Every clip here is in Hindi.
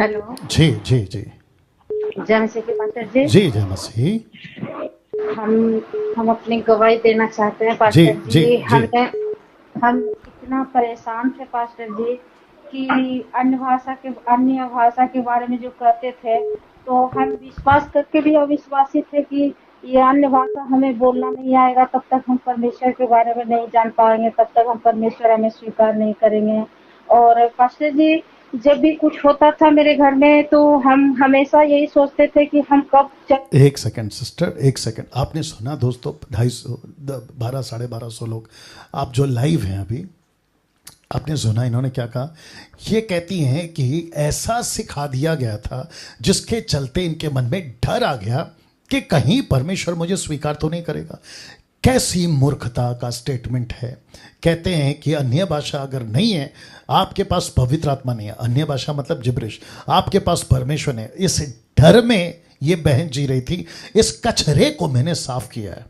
हेलो। जी जी जी। जय मसीह के पास्टर जी। जी जय मसीह। हम अपनी गवाही देना चाहते हैं जी पास्टर जी जी। जी। हम इतना परेशान थे पास्टर जी कि अन्य भाषा के बारे में जो कहते थे, तो हम विश्वास करके भी अविश्वासी थे कि ये अन्य भाषा हमें बोलना नहीं आएगा, तब तक हम परमेश्वर के बारे में नहीं जान पाएंगे, तब तक हम परमेश्वर हमें स्वीकार नहीं करेंगे। और पास्टर जी, जब भी कुछ होता था मेरे घर में, तो हम हमेशा यही सोचते थे कि हम कब एक सेकंड सिस्टर, एक सेकंड। आपने सुना दोस्तों, 250 12 1250 लोग आप जो लाइव हैं अभी, आपने सुना इन्होंने क्या कहा। ये कहती हैं कि ऐसा सिखा दिया गया था जिसके चलते इनके मन में डर आ गया कि कहीं परमेश्वर मुझे स्वीकार तो नहीं करेगा। कैसी मूर्खता का स्टेटमेंट है। कहते हैं कि अन्य भाषा अगर नहीं है, आपके पास पवित्र आत्मा नहीं है, अन्य भाषा मतलब जिब्रिश, आपके पास परमेश्वर है। इस डर में ये बहन जी रही थी। इस कचरे को मैंने साफ किया है,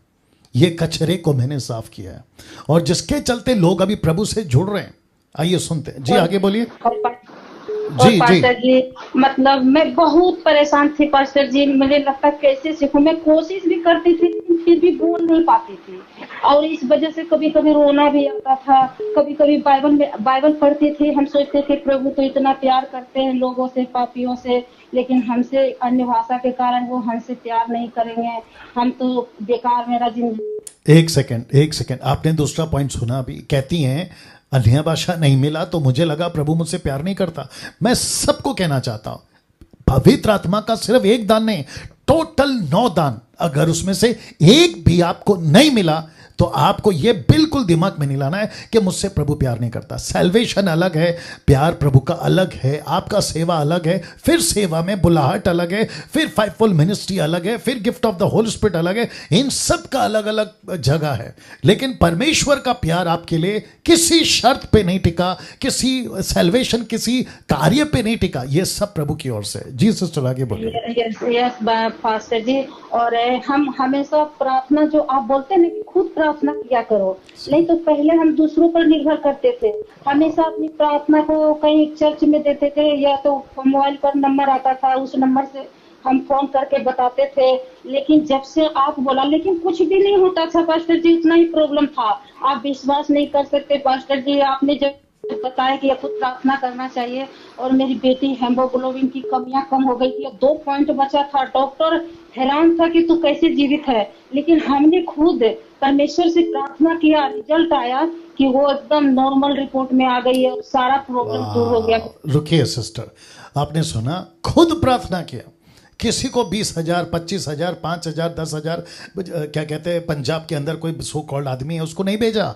ये कचरे को मैंने साफ किया है, और जिसके चलते लोग अभी प्रभु से जुड़ रहे हैं। आइए सुनते हैं जी, आगे बोलिए। और जी जी पास्टर जी, मतलब मैं बहुत परेशान थी पास्टर जी। मुझे लगता कैसे सीखूं, मैं कोशिश भी करती थी लेकिन फिर भी बोल नहीं पाती थी, और इस वजह से कभी कभी रोना भी आता था। कभी कभी बाइबल पढ़ती थी, हम सोचते थे प्रभु तो इतना प्यार करते हैं लोगों से, पापियों से, लेकिन हमसे अन्य भाषा के कारण वो हमसे प्यार नहीं करेंगे, हम तो बेकार मेरा जिंदगी। एक सेकंड, एक सेकंड। आपने दूसरा पॉइंट सुना अभी। कहती हैं अन्य भाषा नहीं मिला तो मुझे लगा प्रभु मुझसे प्यार नहीं करता। मैं सबको कहना चाहता हूं, पवित्र आत्मा का सिर्फ एक दान नहीं, टोटल 9 दान, अगर उसमें से एक भी आपको नहीं मिला तो आपको यह बिल्कुल दिमाग में नहीं लाना है कि मुझसे प्रभु प्यार नहीं करता। सैल्वेशन अलग है, प्यार प्रभु का अलग है, आपका सेवा अलग है, फिर सेवा में बुलाहट अलग है, फिर फाइवफोल्ड मिनिस्ट्री अलग है, फिर gift of the Holi spirit अलग है। इन सब का अलग अलग जगह है। लेकिन परमेश्वर का प्यार आपके लिए किसी शर्त पे नहीं टिका, किसी सैल्वेशन किसी कार्य पे नहीं टिका। ये सब प्रभु की ओर से। जी सिस्टर आगे बोलिए। यस पास्टर जी। और हम हमेशा प्रार्थना, जो आप बोलते हैं ना कि खुद प्रार्थना किया करो, नहीं तो पहले हम दूसरों पर निर्भर करते थे। हमेशा अपनी प्रार्थना को कहीं चर्च में देते थे, या तो मोबाइल पर नंबर आता था, उस नंबर से हम फोन करके बताते थे। लेकिन जब से आप बोला, लेकिन कुछ भी नहीं होता था पास्टर जी, उतना ही प्रॉब्लम था। आप विश्वास नहीं कर सकते पास्टर जी, आपने जब बताया कि खुद प्रार्थना करना चाहिए, और मेरी बेटी हेमोग्लोबिन की कमियां कम हो गई थी, 2 पॉइंट बचा था। डॉक्टर हैरान था कि तू कैसे जीवित है, लेकिन हमने खुद परमेश्वर से प्रार्थना किया, रिजल्ट आया कि वो एकदम नॉर्मल रिपोर्ट में आ गई है, सारा प्रॉब्लम दूर हो गया। रुकिए सिस्टर, आपने सुना, खुद प्रार्थना किया। किसी को 20,000 25,000 5,000 10,000, क्या कहते हैं, पंजाब के अंदर कोई सो कॉल्ड आदमी है, उसको नहीं भेजा।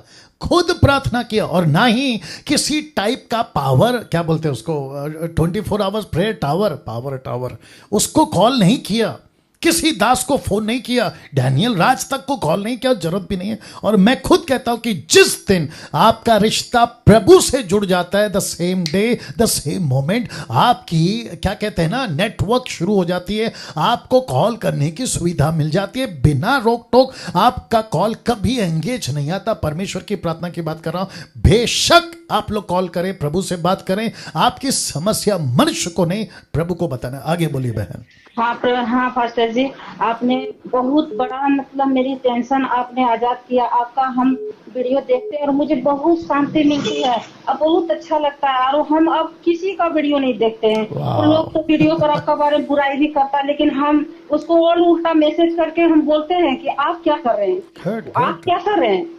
खुद प्रार्थना किया। और ना ही किसी टाइप का पावर, क्या बोलते हैं उसको, 24 hours prayer tower, power tower, उसको कॉल नहीं किया। किसी दास को फोन नहीं किया, डैनियल राज तक को कॉल नहीं किया, जरूरत भी नहीं है। और मैं खुद कहता हूं कि जिस दिन आपका रिश्ता प्रभु से जुड़ जाता है, the same day the same moment, आपकी क्या कहते हैं ना, नेटवर्क शुरू हो जाती है। आपको कॉल करने की सुविधा मिल जाती है बिना रोक टोक। आपका कॉल कभी एंगेज नहीं आता। परमेश्वर की प्रार्थना की बात कर रहा हूं। बेशक आप लोग कॉल करें, प्रभु से बात करें, आपकी समस्या मनुष्य को नहीं, प्रभु को बताना। आगे बोलिए बहन। हाँ पास्टर जी, आपने बहुत बड़ा, मतलब मेरी टेंशन आपने आजाद किया। आपका हम वीडियो देखते हैं और मुझे बहुत शांति मिलती है, अब बहुत अच्छा लगता है। और हम अब किसी का वीडियो नहीं देखते हैं। वो लोग तो वीडियो पर आपका बारे में बुराई भी करता है, लेकिन हम उसको और उल्टा मैसेज करके हम बोलते हैं कि आप क्या कर रहे हैं, आप क्या कर रहे हैं।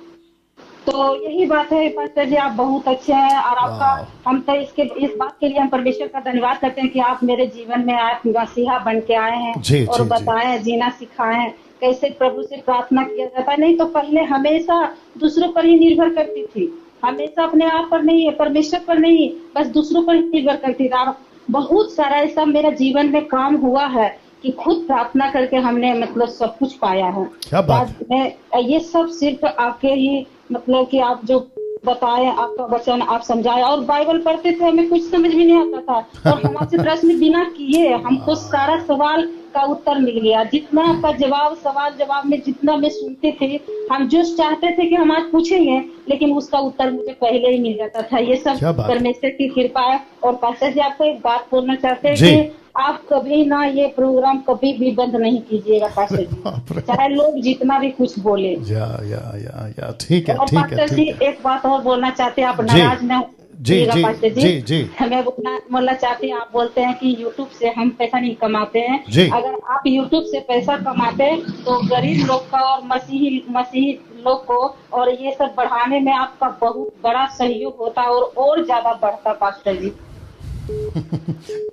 तो यही बात है पास्टर जी, आप बहुत अच्छे हैं। और आपका, हम तो इस बात के लिए हम परमेश्वर का धन्यवाद करते हैं कि आप मेरे जीवन में आप मसीहा बन के आए हैं, जी, और जी, बताएं, जीना सिखाएं कैसे प्रभु से प्रार्थना किया जाता है। नहीं तो पहले हमेशा दूसरों पर ही निर्भर करती थी, हमेशा अपने आप पर नहीं, परमेश्वर पर नहीं, बस दूसरों पर ही निर्भर करती थी। और बहुत सारा ऐसा मेरा जीवन में काम हुआ है कि खुद प्रार्थना करके हमने मतलब सब कुछ पाया है। क्या बात मैं ये सब सिर्फ आपके ही, मतलब कि आप जो बताए, आपका वचन आप समझाए। और बाइबल पढ़ते थे, हमें कुछ समझ में नहीं आता था, और हम आपसे प्रश्न बिना किए हमको सारा सवाल का उत्तर मिल गया। जितना आपका जवाब, सवाल जवाब में जितना मैं सुनते थे, हम जो चाहते थे कि हम आज पूछेंगे, लेकिन उसका उत्तर मुझे पहले ही मिल जाता था। ये सब क्या बात। परमेश्वर की कृपा है। और पास्टर जी, आपको एक बात बोलना चाहते हैं जी। कि आप कभी ना ये प्रोग्राम कभी भी बंद नहीं कीजिएगा पास्टर बाप जी, रे। चाहे लोग जितना भी कुछ बोले। या ठीक है, और ठीक है, पास्टर जी, ठीक है। एक बात और बोलना चाहते हैं, आप जी नाराज ना जी होइएगा जी पास्टर जी। जी जी हमें बोलना चाहते हैं, आप बोलते हैं कि यूट्यूब से हम पैसा नहीं कमाते हैं। जी। अगर आप यूट्यूब से पैसा कमाते हैं तो गरीब लोग का और मसीही लोग को और ये सब बढ़ाने में आपका बहुत बड़ा सहयोग होता और ज्यादा बढ़ता पास्टर जी।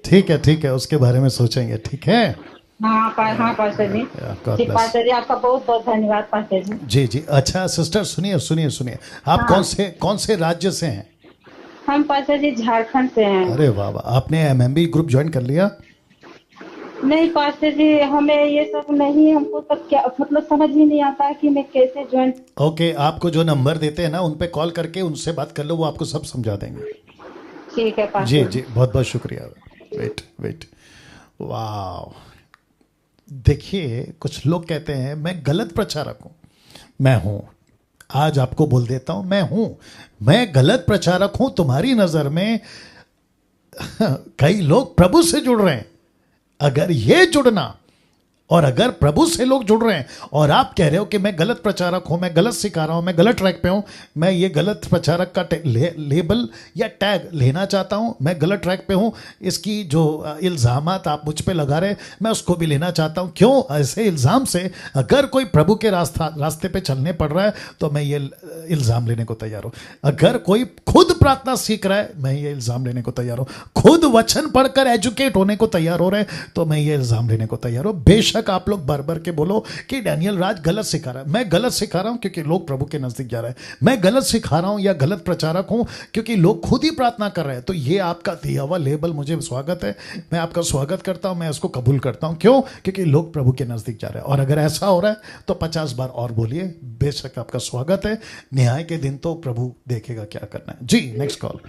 ठीक है, उसके बारे में सोचेंगे, ठीक है। हाँ पास्टर जी। God जी bless। पास्टर जी, आपका बहुत बहुत धन्यवाद पास्टर जी। जी जी। अच्छा सिस्टर, सुनिए, आप हाँ। कौन से राज्य से हैं? हम पास्टर जी झारखंड से हैं। अरे वाह वाह, आपने एमएमबी ग्रुप ज्वाइन कर लिया? नहीं पास्टर जी, हमें ये सब नहीं, हमको तब क्या मतलब समझ ही नहीं आता है कि मैं कैसे ज्वाइन। ओके, आपको जो नंबर देते हैं ना, उन पे कॉल करके उनसे बात कर लो, वो आपको सब समझा देंगे। ठीक है जी पास्टर जी, बहुत बहुत शुक्रिया। वेट। वाह, देखिए कुछ लोग कहते हैं मैं गलत प्रचारक हूं। मैं हूं, आज आपको बोल देता हूं, मैं गलत प्रचारक हूं तुम्हारी नजर में। कई लोग प्रभु से जुड़ रहे हैं। अगर ये जुड़ना, और अगर प्रभु से लोग जुड़ रहे हैं और आप कह रहे हो कि मैं गलत प्रचारक हूं, मैं गलत सिखा रहा हूं, मैं गलत ट्रैक पे हूं, मैं ये गलत प्रचारक का लेबल या टैग लेना चाहता हूं, मैं गलत ट्रैक पे हूं, इसकी जो इल्ज़ामात आप मुझ पे लगा रहे, मैं उसको भी लेना चाहता हूं। क्यों? ऐसे इल्ज़ाम से अगर कोई प्रभु के रास्ते पे चलने पड़ रहा है तो मैं ये इल्ज़ाम लेने को तैयार हूं। अगर कोई खुद प्रार्थना सीख रहा है, मैं ये इल्ज़ाम लेने को तैयार हूं। खुद वचन पढ़कर एजुकेट होने को तैयार हो रहे हैं, तो मैं ये इल्ज़ाम लेने को तैयार हूं। बेशक आप लोग भर के बोलो कि डैनियल राज गलत सिखा रहा है। मैं गलत सिखा रहा हूं क्योंकि लोग प्रभु के नजदीक जा रहे हैं। मैं गलत सिखा रहा हूं या गलत प्रचारक हूं क्योंकि लोग खुद ही प्रार्थना कर रहे हैं। तो ये आपका दिया हुआ लेबल मुझे स्वागत है, मैं आपका स्वागत करता हूं, मैं इसको कबूल करता हूं। क्यों? क्योंकि लोग प्रभु के नजदीक जा रहे हैं। और अगर ऐसा हो रहा है तो 50 बार और बोलिए, बेशक आपका स्वागत है। न्याय के दिन तो प्रभु देखेगा क्या करना है। जी, नेक्स्ट कॉल।